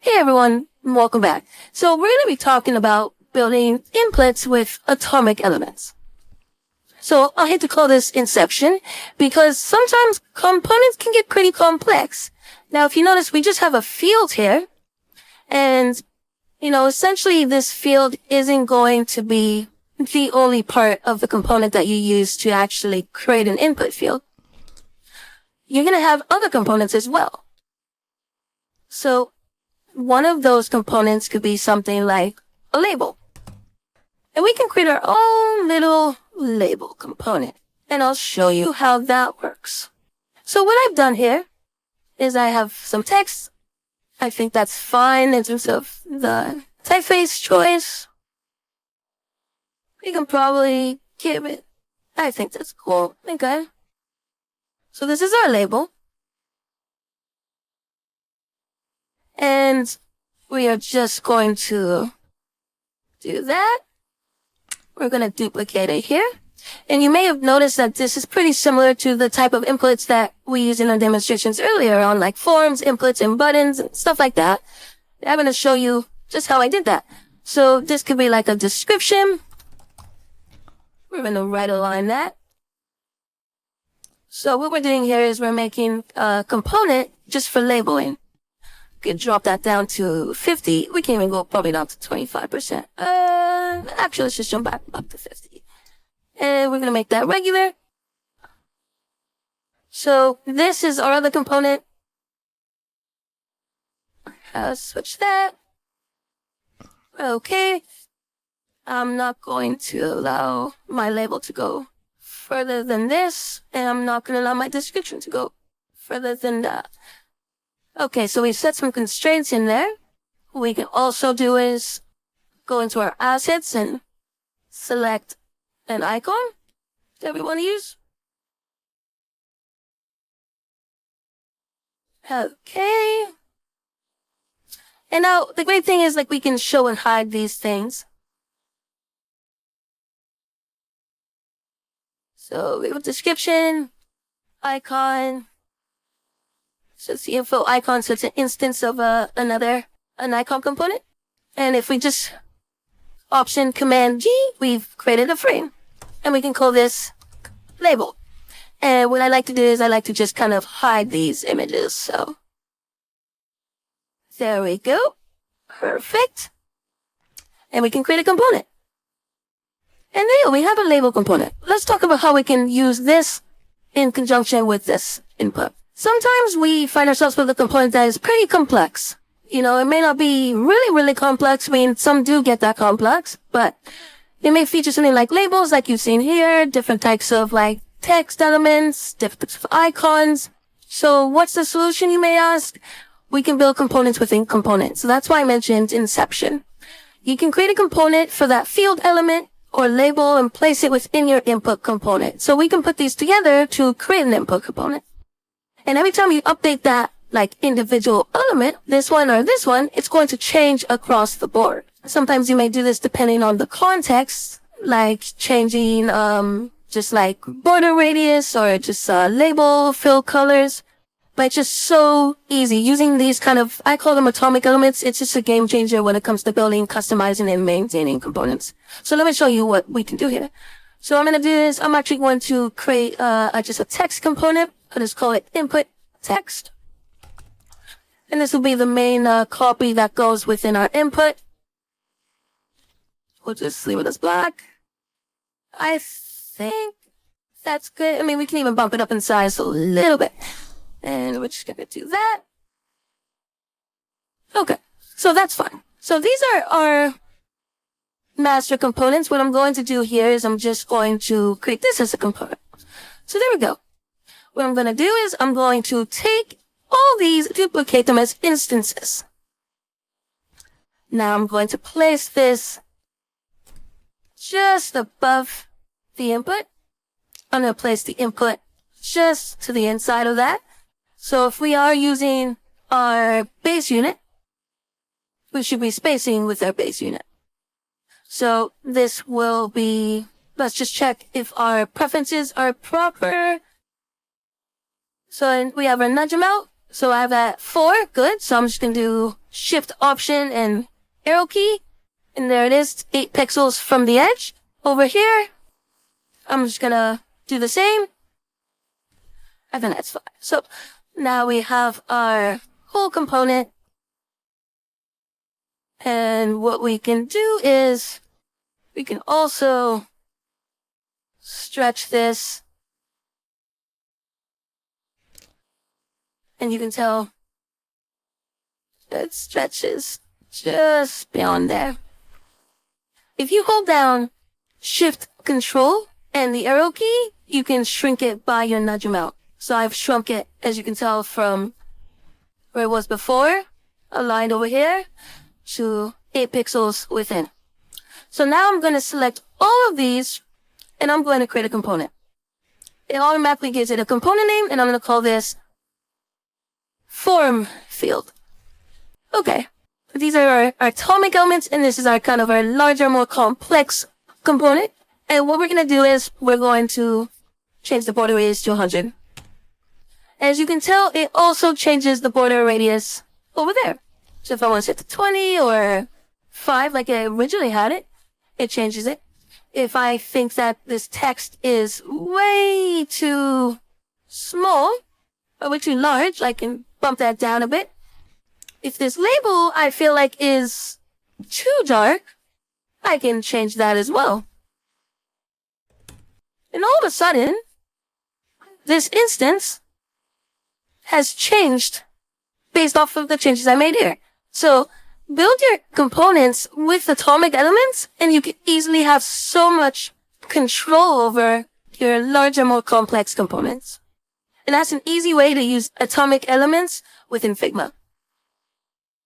Hey everyone, welcome back. So we're going to be talking about building inputs with atomic elements. So I hate to call this Inception because sometimes components can get pretty complex. Now if you notice, we just have a field here and, essentially this field isn't going to be the only part of the component that you use to actually create an input field. You're going to have other components as well. So one of those components could be something like a label. And we can create our own little label component. And I'll show you how that works. So what I've done here is I have some text. I think that's fine in terms of the typeface choice. We can probably give it. I think that's cool. Okay. So this is our label. And we are just going to do that. We're going to duplicate it here. And you may have noticed that this is pretty similar to the type of inputs that we used in our demonstrations earlier on, like forms, inputs, and buttons, and stuff like that. I'm going to show you just how I did that. So this could be like a description. We're going to right align that. So what we're doing here is we're making a component just for labeling. We can drop that down to 50. We can even go probably down to 25%. Actually, let's just jump back up to 50. And we're going to make that regular. So this is our other component. Switch that. Okay. I'm not going to allow my label to go further than this. And I'm not going to allow my description to go further than that. Okay, so we set some constraints in there. What we can also do is go into our assets and select an icon that we want to use. Okay. And now the great thing is we can show and hide these things. So we have description, icon. So it's the info icon, so it's an instance of an icon component. And if we just Option Command G, we've created a frame. And we can call this label. And what I like to do is I like to just kind of hide these images. So there we go. Perfect. And we can create a component. And there we have a label component. Let's talk about how we can use this in conjunction with this input. Sometimes we find ourselves with a component that is pretty complex. It may not be really, really complex. I mean, some do get that complex, but it may feature something like labels, like you've seen here, different types of text elements, different types of icons. So what's the solution, you may ask? We can build components within components. So that's why I mentioned Inception. You can create a component for that field element or label and place it within your input component. So we can put these together to create an input component. And every time you update that, individual element, this one or this one, it's going to change across the board. Sometimes you may do this depending on the context, like changing, just border radius or just, label, fill colors. But it's just so easy using these I call them atomic elements. It's just a game changer when it comes to building, customizing, and maintaining components. So let me show you what we can do here. So what I'm going to do is I'm actually going to create, just a text component. I'll just call it input text. And this will be the main copy that goes within our input. We'll just leave it as black. I think that's good. I mean, we can even bump it up in size a little bit. And we're just going to do that. Okay, so that's fine. So these are our master components. What I'm going to do here is I'm just going to create this as a component. So there we go. What I'm going to do is I'm going to take all these, duplicate them as instances. Now I'm going to place this just above the input. I'm going to place the input just to the inside of that. So if we are using our base unit, we should be spacing with our base unit. So this will be, let's just check if our preferences are proper. So we have our nudge amount. So I have that 4. Good. So I'm just going to do Shift, Option, and arrow key. And there it is, 8 pixels from the edge. Over here, I'm just going to do the same. I think that's fine. So now we have our whole component. And what we can do is we can also stretch this. And you can tell that stretches just beyond there. If you hold down Shift, Control, and the arrow key, you can shrink it by your nudge amount. So I've shrunk it, as you can tell, from where it was before, aligned over here, to 8 pixels within. So now I'm going to select all of these, and I'm going to create a component. It automatically gives it a component name, and I'm going to call this form field. Okay. These are our atomic elements, and this is our kind of our larger, more complex component. And what we're going to do is we're going to change the border radius to 100. As you can tell, it also changes the border radius over there. So if I want to set to 20 or 5 like I originally had it, it changes it. If I think that this text is way too small or way too large, I can bump that down a bit. If this label I feel like is too dark, I can change that as well. And all of a sudden, this instance has changed based off of the changes I made here. So build your components with atomic elements, and you can easily have so much control over your larger, more complex components. And that's an easy way to use atomic elements within Figma.